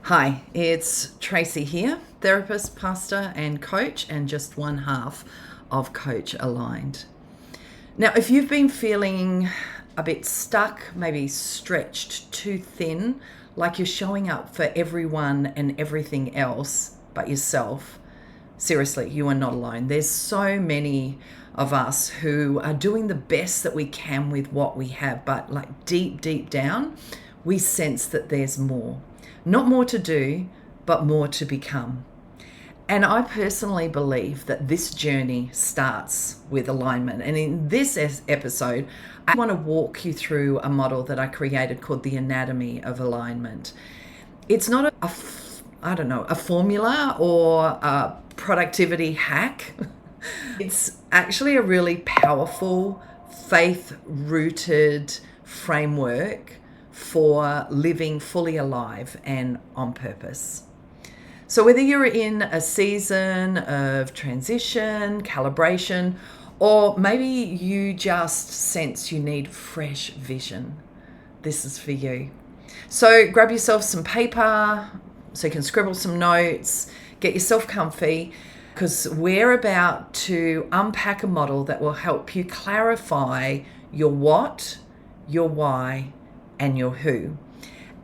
Hi, it's Tracy here, therapist, pastor, and coach, and just one half of Coach Aligned. Now, if you've been feeling a bit stuck, maybe stretched too thin, like you're showing up for everyone and everything else but yourself, seriously, you are not alone. There's so many of us who are doing the best that we can with what we have, but like deep down, we sense that there's more. Not more to do, but more to become. And I personally believe that this journey starts with alignment. And in this episode, I want to walk you through a model that I created called the anatomy of alignment. It's not a formula or a productivity hack. It's actually a really powerful, faith-rooted framework for living fully alive and on purpose. So whether you're in a season of transition, calibration, or maybe you just sense you need fresh vision, this is for you. So grab yourself some paper so you can scribble some notes, get yourself comfy, because we're about to unpack a model that will help you clarify your what, your why, and your who.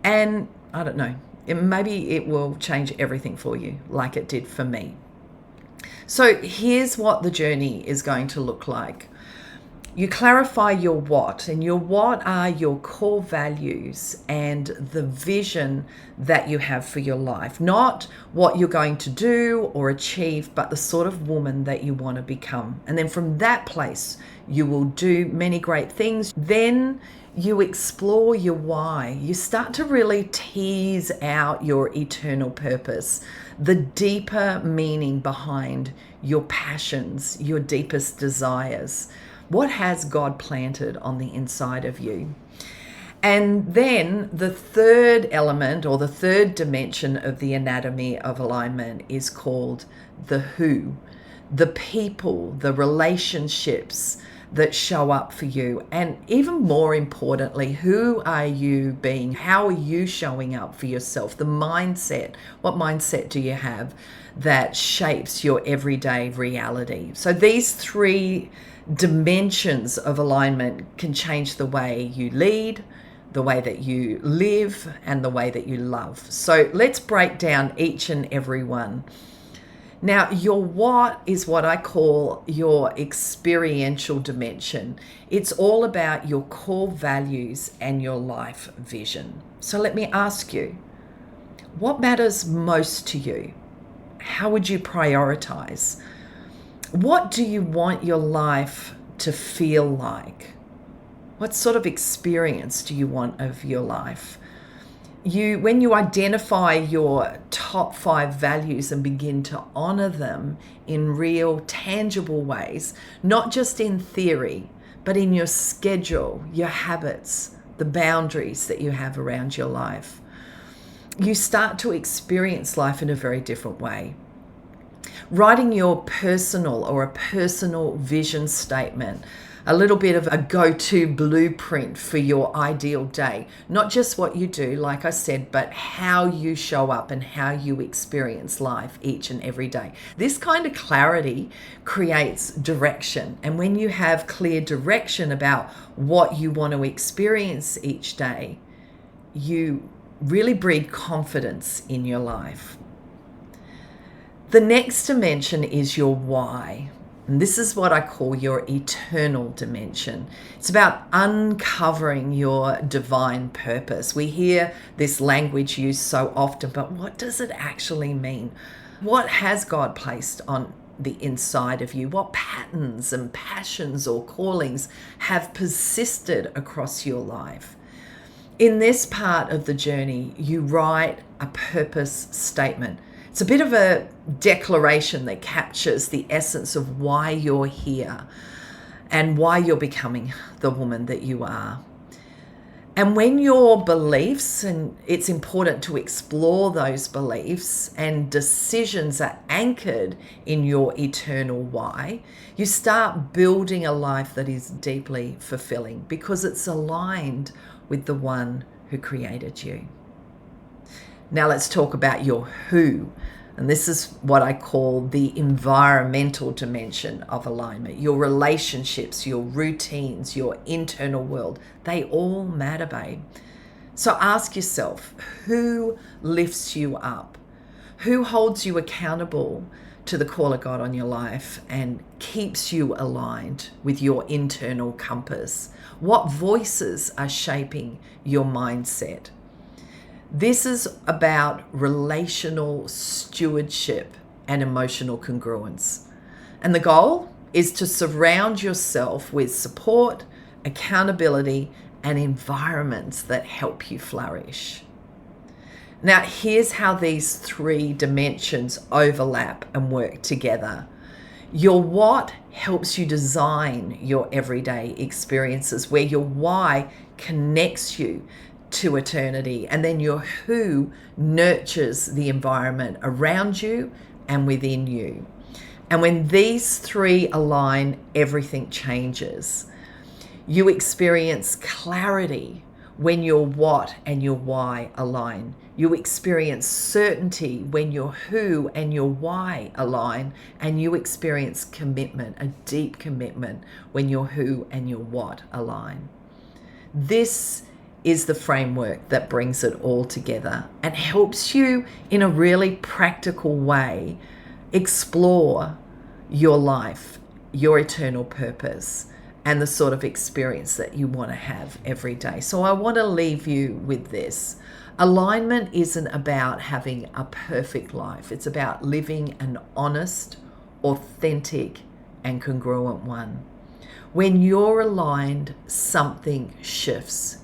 And I don't know, maybe it will change everything for you like it did for me. So here's what the journey is going to look like. You clarify your what, and your what are your core values and the vision that you have for your life. Not what you're going to do or achieve, but the sort of woman that you want to become. And then from that place, you will do many great things. Then you explore your why. You start to really tease out your eternal purpose, the deeper meaning behind your passions, your deepest desires. What has God planted on the inside of you? And then the third element or the third dimension of the anatomy of alignment is called the who, the people, the relationships that show up for you. And even more importantly, who are you being? How are you showing up for yourself? The mindset. What mindset do you have that shapes your everyday reality? So these three dimensions of alignment can change the way you lead, the way that you live, and the way that you love. So let's break down each and every one. Now, your what is what I call your experiential dimension. It's all about your core values and your life vision. So let me ask you, what matters most to you? How would you prioritize? What do you want your life to feel like? What sort of experience do you want of your life? When you identify your top 5 values and begin to honor them in real, tangible ways, not just in theory, but in your schedule, your habits, the boundaries that you have around your life, you start to experience life in a very different way. Writing your personal or a personal vision statement, a little bit of a go-to blueprint for your ideal day. Not just what you do, like I said, but how you show up and how you experience life each and every day. This kind of clarity creates direction. And when you have clear direction about what you want to experience each day, you really breed confidence in your life. The next dimension is your why. And this is what I call your eternal dimension. It's about uncovering your divine purpose. We hear this language used so often, but what does it actually mean? What has God placed on the inside of you? What patterns and passions or callings have persisted across your life? In this part of the journey, you write a purpose statement. It's a bit of a declaration that captures the essence of why you're here and why you're becoming the woman that you are. And when your beliefs, and it's important to explore those beliefs and decisions are anchored in your eternal why, you start building a life that is deeply fulfilling because it's aligned with the one who created you. Now let's talk about your who. And this is what I call the environmental dimension of alignment. Your relationships, your routines, your internal world, they all matter, babe. So ask yourself, who lifts you up? Who holds you accountable to the call of God on your life and keeps you aligned with your internal compass? What voices are shaping your mindset? This is about relational stewardship and emotional congruence. And the goal is to surround yourself with support, accountability, and environments that help you flourish. Now, here's how these three dimensions overlap and work together. Your what helps you design your everyday experiences, where your why connects you to eternity, and then your who nurtures the environment around you and within you. And when these three align, everything changes. You experience clarity when your what and your why align. You experience certainty when your who and your why align, and you experience commitment, a deep commitment, when your who and your what align. This is the framework that brings it all together and helps you in a really practical way explore your life, your eternal purpose, and the sort of experience that you want to have every day. So I want to leave you with this. Alignment isn't about having a perfect life. It's about living an honest, authentic, and congruent one. When you're aligned, something shifts.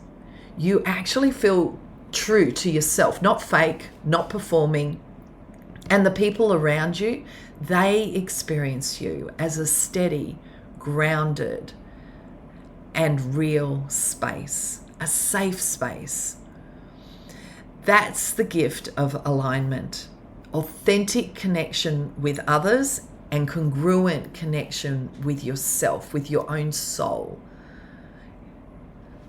You actually feel true to yourself, not fake, not performing. And the people around you, they experience you as a steady, grounded, and real space, a safe space. That's the gift of alignment. Authentic connection with others and congruent connection with yourself, with your own soul.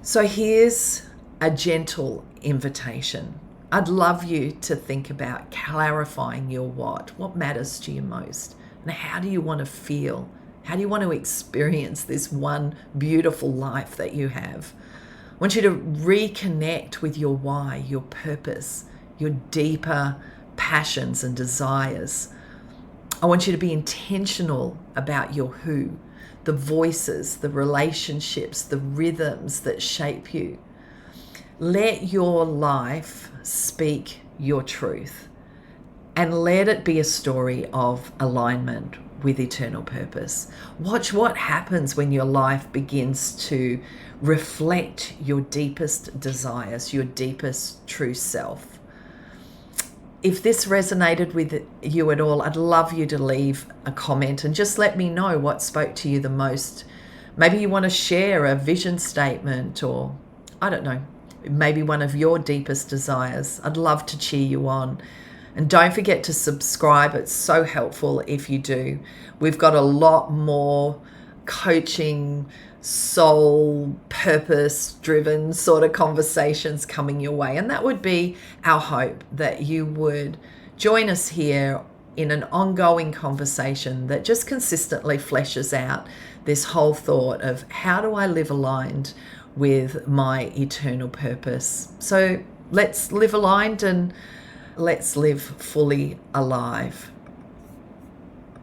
So here's a gentle invitation. I'd love you to think about clarifying your what matters to you most, and how do you want to feel? How do you want to experience this one beautiful life that you have? I want you to reconnect with your why, your purpose, your deeper passions and desires. I want you to be intentional about your who, the voices, the relationships, the rhythms that shape you. Let your life speak your truth, and let it be a story of alignment with eternal purpose. Watch what happens when your life begins to reflect your deepest desires, your deepest true self. If this resonated with you at all, I'd love you to leave a comment and just let me know what spoke to you the most. Maybe you want to share a vision statement, or I don't know, maybe one of your deepest desires. I'd love to cheer you on. And don't forget to subscribe. It's so helpful if you do. We've got a lot more coaching, soul, purpose-driven sort of conversations coming your way. And that would be our hope, that you would join us here in an ongoing conversation that just consistently fleshes out this whole thought of, how do I live aligned with my eternal purpose? So let's live aligned, and let's live fully alive.